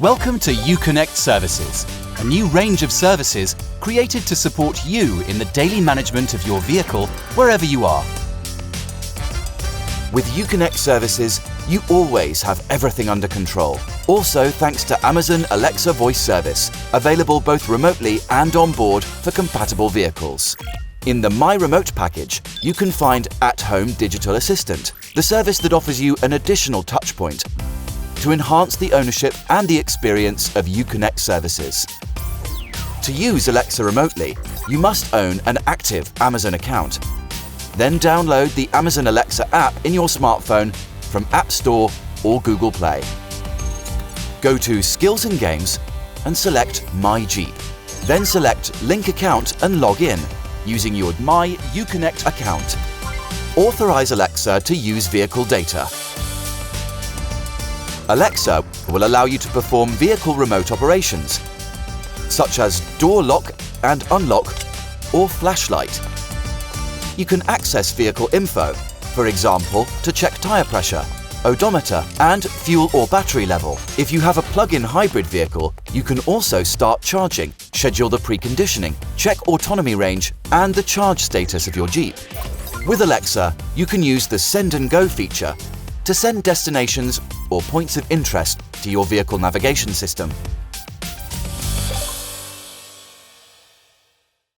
Welcome to Uconnect Services, a new range of services created to support you in the daily management of your vehicle wherever you are. With Uconnect Services, you always have everything under control. Also thanks to Amazon Alexa voice service, available both remotely and on board for compatible vehicles. In the My Remote package, you can find At-Home Digital Assistant, the service that offers you an additional touchpoint to enhance the ownership and the experience of Uconnect services. To use Alexa remotely, you must own an active Amazon account. Then download the Amazon Alexa app in your smartphone from App Store or Google Play. Go to Skills and Games and select My Jeep. Then select Link Account and log in using your My Uconnect account. Authorize Alexa to use vehicle data. Alexa will allow you to perform vehicle remote operations, such as door lock and unlock or flashlight. You can access vehicle info, for example, to check tyre pressure, odometer and fuel or battery level. If you have a plug-in hybrid vehicle, you can also start charging, schedule the preconditioning, check autonomy range and the charge status of your Jeep. With Alexa, you can use the Send and Go feature to send destinations or points of interest to your vehicle navigation system.